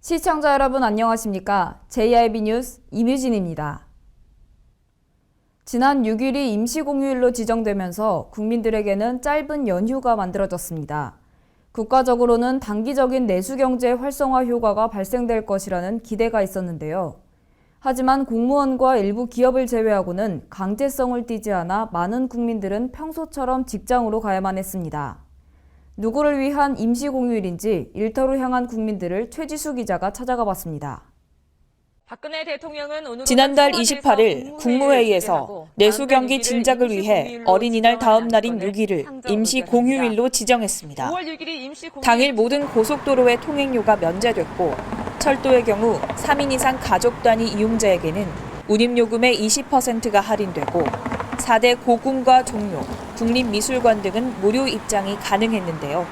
시청자 여러분 안녕하십니까? JIB 뉴스 임유진입니다. 지난 6일이 임시공휴일로 지정되면서 국민들에게는 짧은 연휴가 만들어졌습니다. 국가적으로는 단기적인 내수경제 활성화 효과가 발생될 것이라는 기대가 있었는데요. 하지만 공무원과 일부 기업을 제외하고는 강제성을 띠지 않아 많은 국민들은 평소처럼 직장으로 가야만 했습니다. 누구를 위한 임시공휴일인지 일터로 향한 국민들을 최지수 기자가 찾아가 봤습니다. 박근혜 대통령은 오늘 지난달 28일 국무회의에서 내수경기 진작을 위해 어린이날 다음 날인 6일을 임시공휴일로 지정했습니다. 당일 모든 고속도로의 통행료가 면제됐고 철도의 경우 3인 이상 가족 단위 이용자에게는 운임요금의 20%가 할인되고 4대 고궁과 종로, 국립미술관 등은 무료 입장이 가능했는데요.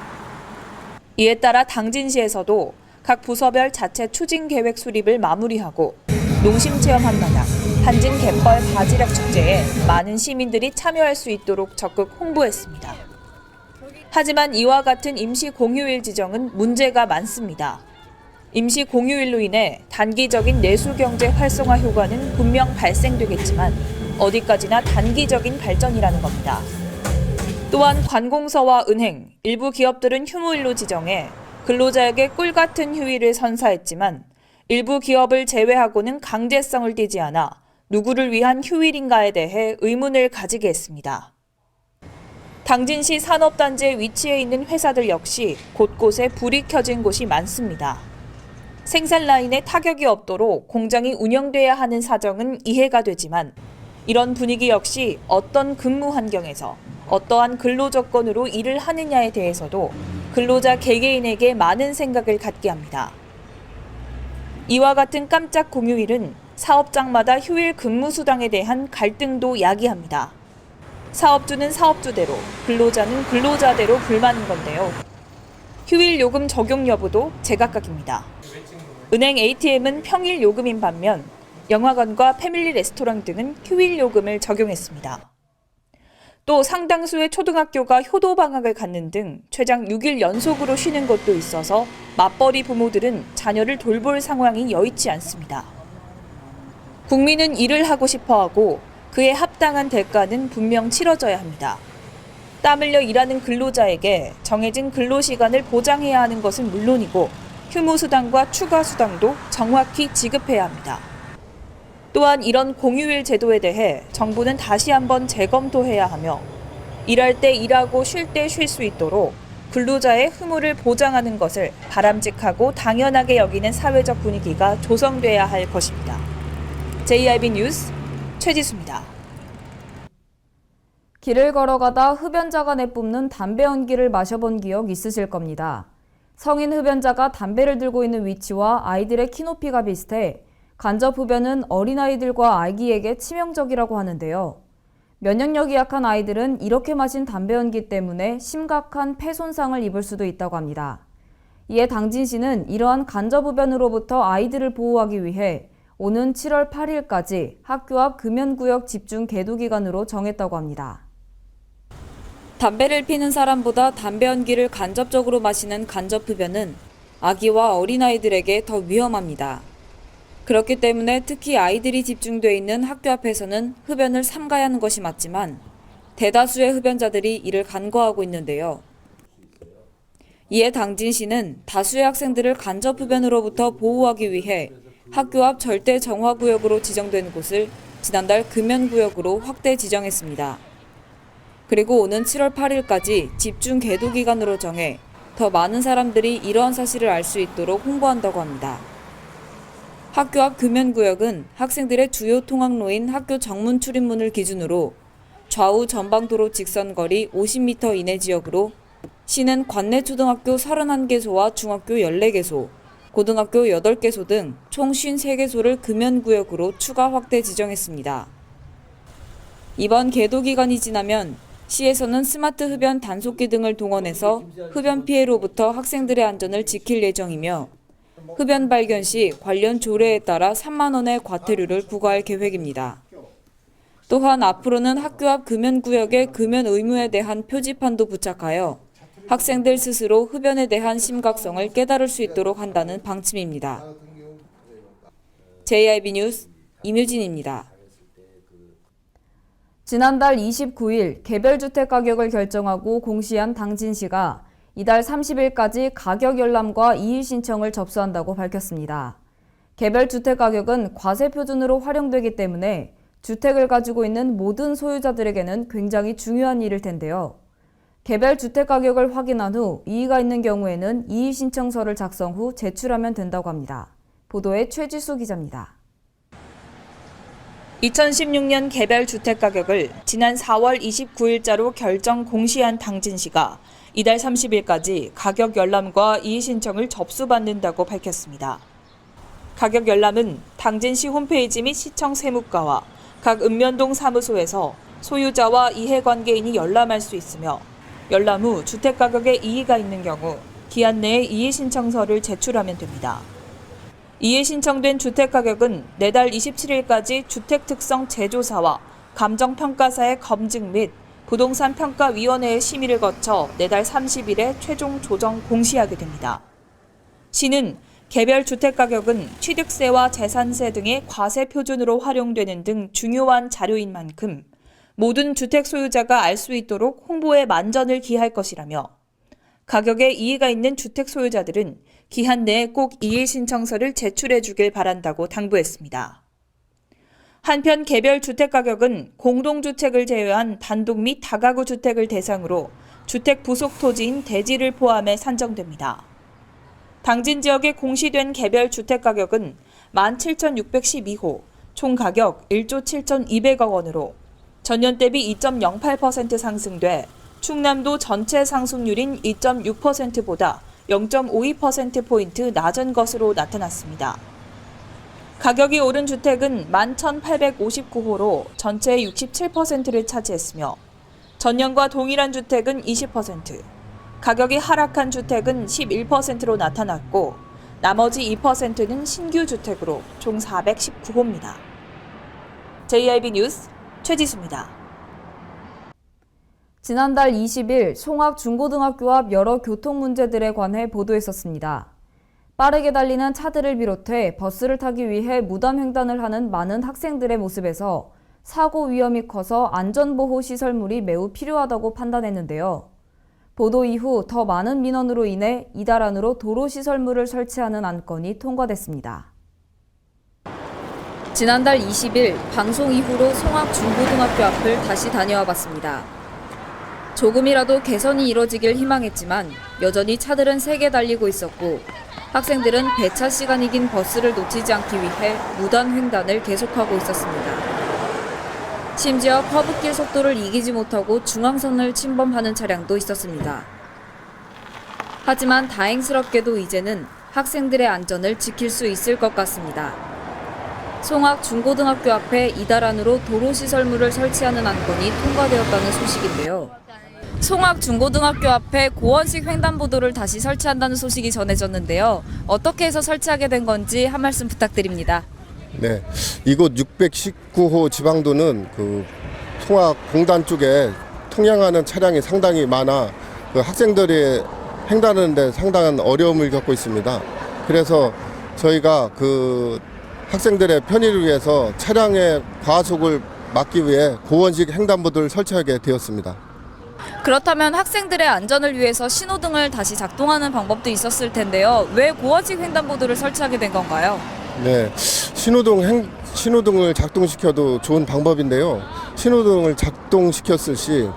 이에 따라 당진시에서도 각 부서별 자체 추진 계획 수립을 마무리하고 농심체험 한마당, 한진 갯벌 바지락 축제에 많은 시민들이 참여할 수 있도록 적극 홍보했습니다. 하지만 이와 같은 임시 공휴일 지정은 문제가 많습니다. 임시 공휴일로 인해 단기적인 내수경제 활성화 효과는 분명 발생되겠지만 어디까지나 단기적인 발전이라는 겁니다. 또한 관공서와 은행, 일부 기업들은 휴무일로 지정해 근로자에게 꿀 같은 휴일을 선사했지만 일부 기업을 제외하고는 강제성을 띠지 않아 누구를 위한 휴일인가에 대해 의문을 가지게 했습니다. 당진시 산업단지에 위치해 있는 회사들 역시 곳곳에 불이 켜진 곳이 많습니다. 생산 라인에 타격이 없도록 공장이 운영돼야 하는 사정은 이해가 되지만 이런 분위기 역시 어떤 근무 환경에서 어떠한 근로 조건으로 일을 하느냐에 대해서도 근로자 개개인에게 많은 생각을 갖게 합니다. 이와 같은 깜짝 공휴일은 사업장마다 휴일 근무 수당에 대한 갈등도 야기합니다. 사업주는 사업주대로, 근로자는 근로자대로 불만인 건데요. 휴일 요금 적용 여부도 제각각입니다. 은행 ATM은 평일 요금인 반면 영화관과 패밀리 레스토랑 등은 휴일 요금을 적용했습니다. 또 상당수의 초등학교가 효도 방학을 갖는 등 최장 6일 연속으로 쉬는 곳도 있어서 맞벌이 부모들은 자녀를 돌볼 상황이 여의치 않습니다. 국민은 일을 하고 싶어하고 그에 합당한 대가는 분명 치러져야 합니다. 땀 흘려 일하는 근로자에게 정해진 근로시간을 보장해야 하는 것은 물론이고 휴무수당과 추가수당도 정확히 지급해야 합니다. 또한 이런 공휴일 제도에 대해 정부는 다시 한번 재검토해야 하며 일할 때 일하고 쉴 때 쉴 수 있도록 근로자의 휴무를 보장하는 것을 바람직하고 당연하게 여기는 사회적 분위기가 조성돼야 할 것입니다. JIB 뉴스 최지수입니다. 길을 걸어가다 흡연자가 내뿜는 담배 연기를 마셔본 기억 있으실 겁니다. 성인 흡연자가 담배를 들고 있는 위치와 아이들의 키높이가 비슷해 간접 흡연은 어린아이들과 아기에게 치명적이라고 하는데요. 면역력이 약한 아이들은 이렇게 마신 담배 연기 때문에 심각한 폐 손상을 입을 수도 있다고 합니다. 이에 당진시는 이러한 간접 흡연으로부터 아이들을 보호하기 위해 오는 7월 8일까지 학교 앞 금연구역 집중 계도 기간으로 정했다고 합니다. 담배를 피는 사람보다 담배 연기를 간접적으로 마시는 간접 흡연은 아기와 어린아이들에게 더 위험합니다. 그렇기 때문에 특히 아이들이 집중돼 있는 학교 앞에서는 흡연을 삼가야 하는 것이 맞지만 대다수의 흡연자들이 이를 간과하고 있는데요. 이에 당진시는 다수의 학생들을 간접 흡연으로부터 보호하기 위해 학교 앞 절대 정화구역으로 지정된 곳을 지난달 금연구역으로 확대 지정했습니다. 그리고 오는 7월 8일까지 집중 계도 기간으로 정해 더 많은 사람들이 이러한 사실을 알 수 있도록 홍보한다고 합니다. 학교 앞 금연구역은 학생들의 주요 통학로인 학교 정문 출입문을 기준으로 좌우 전방도로 직선거리 50m 이내 지역으로 시는 관내 초등학교 31개소와 중학교 14개소, 고등학교 8개소 등 총 53개소를 금연구역으로 추가 확대 지정했습니다. 이번 계도 기간이 지나면 시에서는 스마트 흡연 단속기 등을 동원해서 흡연 피해로부터 학생들의 안전을 지킬 예정이며 흡연 발견 시 관련 조례에 따라 3만 원의 과태료를 부과할 계획입니다. 또한 앞으로는 학교 앞 금연구역의 금연 의무에 대한 표지판도 부착하여 학생들 스스로 흡연에 대한 심각성을 깨달을 수 있도록 한다는 방침입니다. JIB 뉴스 임유진입니다. 지난달 29일 개별주택 가격을 결정하고 공시한 당진시가 이달 30일까지 가격 열람과 이의 신청을 접수한다고 밝혔습니다. 개별주택 가격은 과세 표준으로 활용되기 때문에 주택을 가지고 있는 모든 소유자들에게는 굉장히 중요한 일일 텐데요. 개별주택 가격을 확인한 후 이의가 있는 경우에는 이의 신청서를 작성 후 제출하면 된다고 합니다. 보도에 최지수 기자입니다. 2016년 개별 주택 가격을 지난 4월 29일자로 결정 공시한 당진시가 이달 30일까지 가격 열람과 이의 신청을 접수받는다고 밝혔습니다. 가격 열람은 당진시 홈페이지 및 시청 세무과와 각 읍면동 사무소에서 소유자와 이해관계인이 열람할 수 있으며 열람 후 주택 가격에 이의가 있는 경우 기한 내에 이의 신청서를 제출하면 됩니다. 이에 신청된 주택가격은 내달 27일까지 주택특성 제조사와 감정평가사의 검증 및 부동산평가위원회의 심의를 거쳐 내달 30일에 최종 조정 공시하게 됩니다. 시는 개별 주택가격은 취득세와 재산세 등의 과세 표준으로 활용되는 등 중요한 자료인 만큼 모든 주택 소유자가 알 수 있도록 홍보에 만전을 기할 것이라며 가격에 이의가 있는 주택 소유자들은 기한 내에 꼭 이의 신청서를 제출해 주길 바란다고 당부했습니다. 한편 개별 주택 가격은 공동주택을 제외한 단독 및 다가구 주택을 대상으로 주택 부속 토지인 대지를 포함해 산정됩니다. 당진 지역에 공시된 개별 주택 가격은 17,612호, 총 가격 1조 7,200억 원으로 전년 대비 2.08% 상승돼 충남도 전체 상승률인 2.6%보다 0.52%포인트 낮은 것으로 나타났습니다. 가격이 오른 주택은 11,859호로 전체의 67%를 차지했으며 전년과 동일한 주택은 20%, 가격이 하락한 주택은 11%로 나타났고 나머지 2%는 신규 주택으로 총 419호입니다. JIB 뉴스 최지수입니다. 지난달 20일 송악 중고등학교 앞 여러 교통 문제들에 관해 보도했었습니다. 빠르게 달리는 차들을 비롯해 버스를 타기 위해 무단 횡단을 하는 많은 학생들의 모습에서 사고 위험이 커서 안전보호 시설물이 매우 필요하다고 판단했는데요. 보도 이후 더 많은 민원으로 인해 이달 안으로 도로 시설물을 설치하는 안건이 통과됐습니다. 지난달 20일 방송 이후로 송악 중고등학교 앞을 다시 다녀와 봤습니다. 조금이라도 개선이 이뤄지길 희망했지만 여전히 차들은 세게 달리고 있었고 학생들은 배차 시간이 긴 버스를 놓치지 않기 위해 무단 횡단을 계속하고 있었습니다. 심지어 커브길 속도를 이기지 못하고 중앙선을 침범하는 차량도 있었습니다. 하지만 다행스럽게도 이제는 학생들의 안전을 지킬 수 있을 것 같습니다. 송악 중고등학교 앞에 이달 안으로 도로시설물을 설치하는 안건이 통과되었다는 소식인데요. 송악 중고등학교 앞에 고원식 횡단보도를 다시 설치한다는 소식이 전해졌는데요. 어떻게 해서 설치하게 된 건지 한 말씀 부탁드립니다. 네, 이곳 619호 지방도는 송악 공단 쪽에 통행하는 차량이 상당히 많아 학생들이 횡단하는데 상당한 어려움을 겪고 있습니다. 그래서 저희가 학생들의 편의를 위해서 차량의 과속을 막기 위해 고원식 횡단보도를 설치하게 되었습니다. 그렇다면 학생들의 안전을 위해서 신호등을 다시 작동하는 방법도 있었을 텐데요. 왜 고원식 횡단보도를 설치하게 된 건가요? 네, 신호등을 작동시켜도 좋은 방법인데요. 신호등을 작동시켰을 시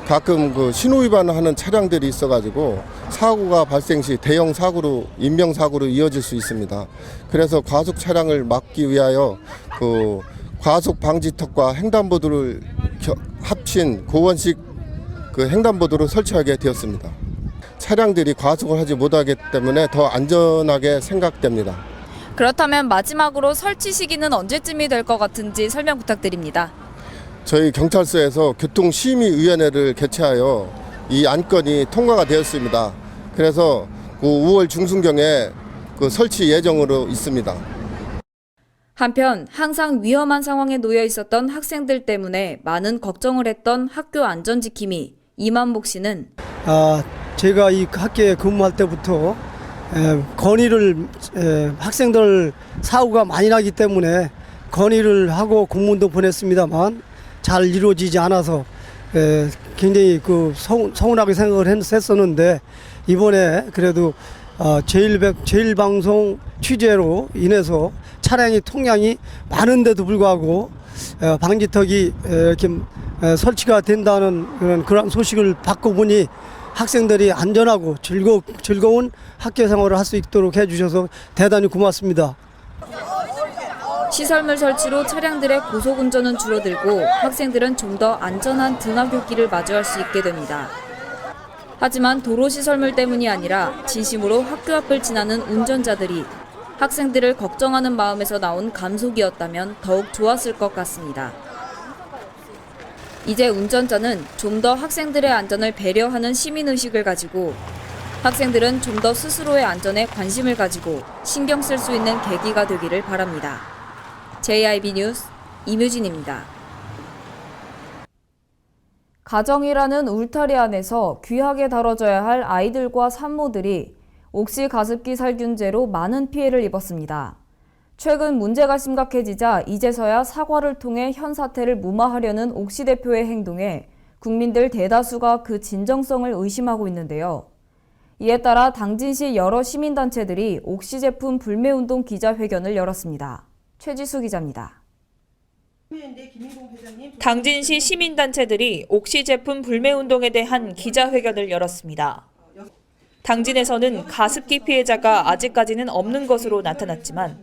가끔 신호 위반하는 차량들이 있어가지고 사고가 발생 시 대형 사고로 인명사고로 이어질 수 있습니다. 그래서 과속 차량을 막기 위하여 과속 방지턱과 횡단보도를 합친 고원식 횡단보도를 설치하게 되었습니다. 차량들이 과속을 하지 못하기 때문에 더 안전하게 생각됩니다. 그렇다면 마지막으로 설치 시기는 언제쯤이 될 것 같은지 설명 부탁드립니다. 저희 경찰서에서 교통심의위원회를 개최하여 이 안건이 통과가 되었습니다. 그래서 5월 중순경에 설치 예정으로 있습니다. 한편 항상 위험한 상황에 놓여 있었던 학생들 때문에 많은 걱정을 했던 학교 안전지킴이 이만복 씨는 제가 이 학교에 근무할 때부터 건의를 학생들 사고가 많이 나기 때문에 건의를 하고 공문도 보냈습니다만 잘 이루어지지 않아서 굉장히 그 서운하게 생각을 했었는데, 이번에 그래도 제일방송 취재로 인해서 차량이 통량이 많은데도 불구하고 방지턱이 이렇게 설치가 된다는 그런 소식을 받고 보니 학생들이 안전하고 즐거운 학교 생활을 할 수 있도록 해주셔서 대단히 고맙습니다. 시설물 설치로 차량들의 고속운전은 줄어들고 학생들은 좀 더 안전한 등하굣길을 마주할 수 있게 됩니다. 하지만 도로 시설물 때문이 아니라 진심으로 학교 앞을 지나는 운전자들이 학생들을 걱정하는 마음에서 나온 감속이었다면 더욱 좋았을 것 같습니다. 이제 운전자는 좀 더 학생들의 안전을 배려하는 시민의식을 가지고 학생들은 좀 더 스스로의 안전에 관심을 가지고 신경 쓸 수 있는 계기가 되기를 바랍니다. JIB 뉴스 임유진입니다. 가정이라는 울타리 안에서 귀하게 다뤄져야 할 아이들과 산모들이 옥시 가습기 살균제로 많은 피해를 입었습니다. 최근 문제가 심각해지자 이제서야 사과를 통해 현 사태를 무마하려는 옥시 대표의 행동에 국민들 대다수가 그 진정성을 의심하고 있는데요. 이에 따라 당진시 여러 시민단체들이 옥시 제품 불매운동 기자회견을 열었습니다. 최지수 기자입니다. 당진시 시민단체들이 옥시 제품 불매운동에 대한 기자회견을 열었습니다. 당진에서는 가습기 피해자가 아직까지는 없는 것으로 나타났지만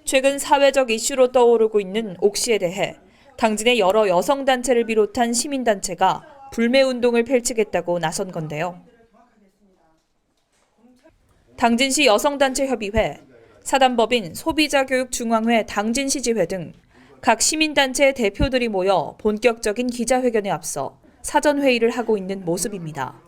최근 사회적 이슈로 떠오르고 있는 옥시에 대해 당진의 여러 여성단체를 비롯한 시민단체가 불매운동을 펼치겠다고 나선 건데요. 당진시 여성단체협의회, 사단법인 소비자교육중앙회 당진시지회 등 각 시민단체 대표들이 모여 본격적인 기자회견에 앞서 사전회의를 하고 있는 모습입니다.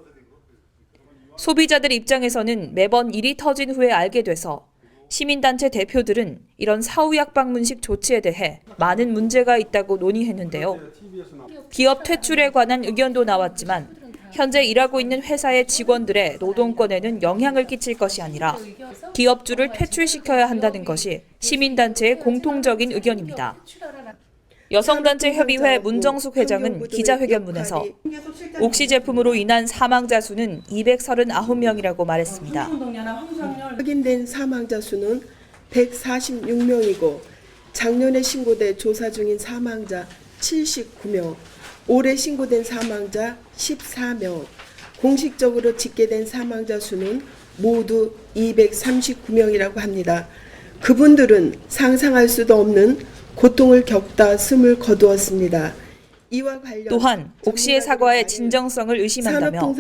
소비자들 입장에서는 매번 일이 터진 후에 알게 돼서 시민단체 대표들은 이런 사후약 방문식 조치에 대해 많은 문제가 있다고 논의했는데요. 기업 퇴출에 관한 의견도 나왔지만 현재 일하고 있는 회사의 직원들의 노동권에는 영향을 끼칠 것이 아니라 기업주를 퇴출시켜야 한다는 것이 시민단체의 공통적인 의견입니다. 여성단체협의회 문정숙 회장은 기자회견문에서 옥시 제품으로 인한 사망자 수는 239명이라고 말했습니다. 확인된 사망자 수는 146명이고 작년에 신고돼 조사 중인 사망자 79명, 올해 신고된 사망자 14명, 공식적으로 집계된 사망자 수는 모두 239명이라고 합니다. 그분들은 상상할 수도 없는 고통을 겪다 숨을 거두었습니다. 이와 관련 또한 옥시의 사과의 진정성을 의심한다며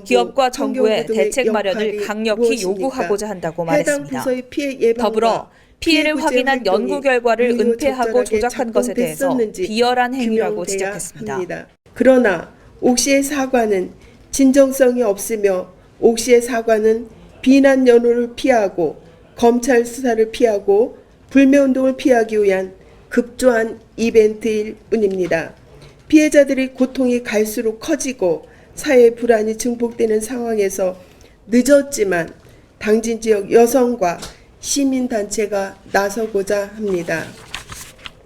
기업과 정부의 대책 마련을 강력히 요구하고자 한다고 말했습니다. 더불어 피해를 확인한 연구 결과를 은폐하고 조작한 것에 대해서 비열한 행위라고 지적했습니다. 그러나 옥시의 사과는 진정성이 없으며 옥시의 사과는 비난 연호를 피하고 검찰 수사를 피하고 불매운동을 피하기 위한 급조한 이벤트일 뿐입니다. 피해자들의 고통이 갈수록 커지고 사회 불안이 증폭되는 상황에서 늦었지만 당진 지역 여성과 시민단체가 나서고자 합니다.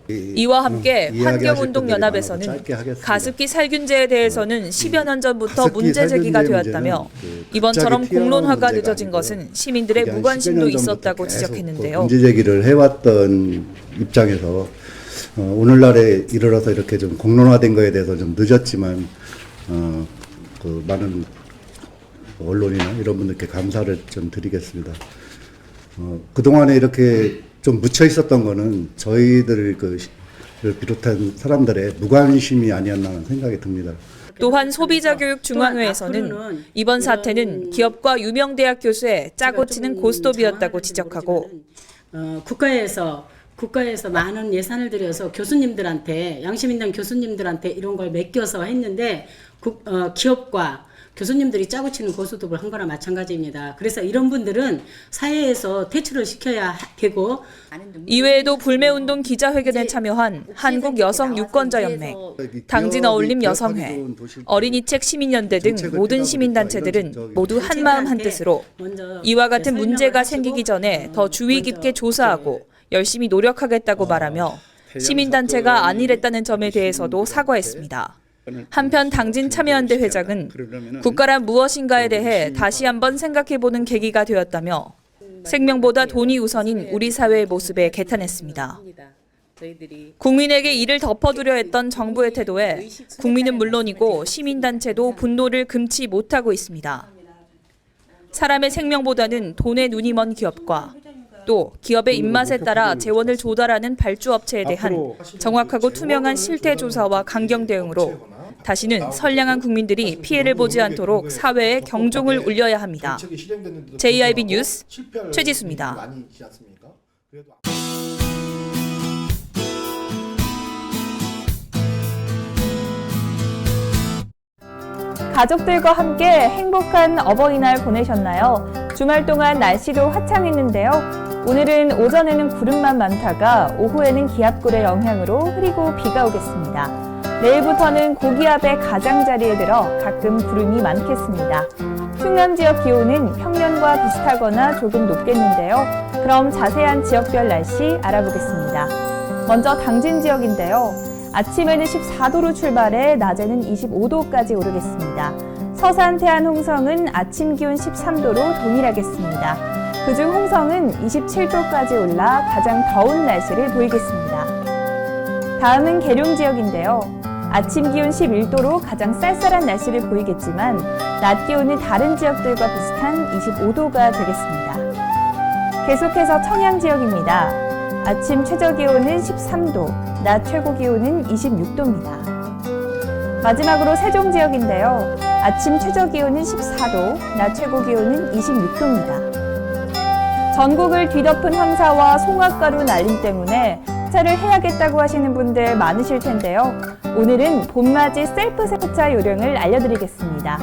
이와 함께 환경운동연합에서는 가습기 살균제에 대해서는 10여 년 전부터 문제 제기가 되었다며 이번처럼 공론화가 늦어진 것은 시민들의 무관심도 있었다고 지적했는데요. 문제 제기를 해왔던 입장에서 오늘날에 이르러서 이렇게 좀 공론화된 거에 대해서 좀 늦었지만 그 많은 언론이나 이런 분들께 감사를 좀 드리겠습니다. 그동안에 이렇게 좀 묻혀 있었던 거는 저희들을 비롯한 사람들의 무관심이 아니었나 하는 생각이 듭니다. 또한 소비자교육중앙회에서는 이번 사태는 기업과 유명 대학 교수의 짜고 치는 고스톱이었다고 지적하고 국가에서 많은 예산을 들여서 교수님들한테 양심 있는 교수님들한테 이런 걸 맡겨서 했는데 기업과 교수님들이 짜고 치는 고소득을 한 거나 마찬가지입니다. 그래서 이런 분들은 사회에서 퇴출을 시켜야 되고 이외에도 불매운동 기자회견에 참여한 한국여성유권자연맹, 당진어울림 여성회, 어린이책 시민연대 등 모든 시민단체들은 모두 한마음 한뜻으로 이와 같은 문제가 생기기 전에 더 주의 깊게 조사하고 열심히 노력하겠다고 말하며 시민단체가 안일했다는 점에 대해서도 사과했습니다. 한편 당진 참여연대 회장은 국가란 무엇인가에 대해 다시 한번 생각해보는 계기가 되었다며 생명보다 돈이 우선인 우리 사회의 모습에 개탄했습니다. 국민에게 이를 덮어두려 했던 정부의 태도에 국민은 물론이고 시민단체도 분노를 금치 못하고 있습니다. 사람의 생명보다는 돈에 눈이 먼 기업과 또 기업의 입맛에 따라 재원을 조달하는 발주업체에 대한 정확하고 투명한 실태 조사와 강경 대응으로 다시는 선량한 국민들이 피해를 보지 않도록 사회에 경종을 울려야 합니다. JIB 뉴스 최지수입니다. 가족들과 함께 행복한 어버이날 보내셨나요? 주말 동안 날씨도 화창했는데요. 오늘은 오전에는 구름만 많다가 오후에는 기압골의 영향으로 흐리고 비가 오겠습니다. 내일부터는 고기압의 가장자리에 들어 가끔 구름이 많겠습니다. 충남 지역 기온은 평년과 비슷하거나 조금 높겠는데요. 그럼 자세한 지역별 날씨 알아보겠습니다. 먼저 당진 지역인데요. 아침에는 14도로 출발해 낮에는 25도까지 오르겠습니다. 서산, 태안, 홍성은 아침 기온 13도로 동일하겠습니다. 그중 홍성은 27도까지 올라 가장 더운 날씨를 보이겠습니다. 다음은 계룡 지역인데요. 아침 기온 11도로 가장 쌀쌀한 날씨를 보이겠지만 낮 기온은 다른 지역들과 비슷한 25도가 되겠습니다. 계속해서 청양 지역입니다. 아침 최저 기온은 13도, 낮 최고 기온은 26도입니다. 마지막으로 세종 지역인데요. 아침 최저 기온은 14도, 낮 최고 기온은 26도입니다. 전국을 뒤덮은 황사와 송화가루 날림 때문에 세차를 해야겠다고 하시는 분들 많으실 텐데요. 오늘은 봄맞이 셀프 세차 요령을 알려드리겠습니다.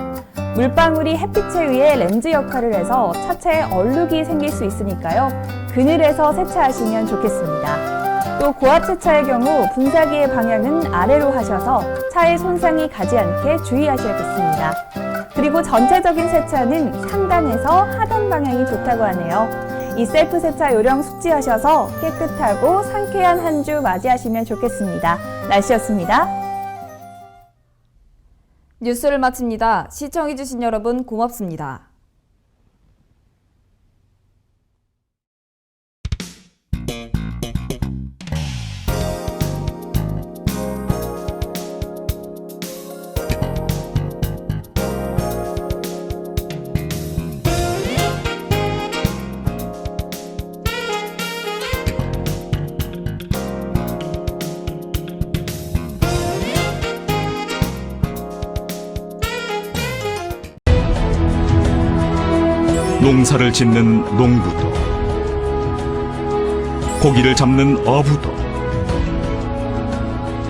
물방울이 햇빛에 의해 렌즈 역할을 해서 차체에 얼룩이 생길 수 있으니까요. 그늘에서 세차하시면 좋겠습니다. 또 고압 세차의 경우 분사기의 방향은 아래로 하셔서 차에 손상이 가지 않게 주의하셔야겠습니다. 그리고 전체적인 세차는 상단에서 하단 방향이 좋다고 하네요. 이 셀프 세차 요령 숙지하셔서 깨끗하고 상쾌한 한 주 맞이하시면 좋겠습니다. 날씨였습니다. 뉴스를 마칩니다. 시청해주신 여러분 고맙습니다. 농사를 짓는 농부도, 고기를 잡는 어부도,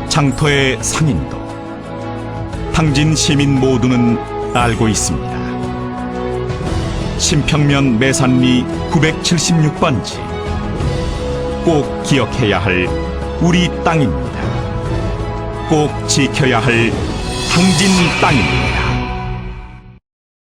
장터의 상인도, 당진 시민 모두는 알고 있습니다. 신평면 매산리 976번지, 꼭 기억해야 할 우리 땅입니다. 꼭 지켜야 할 당진 땅입니다.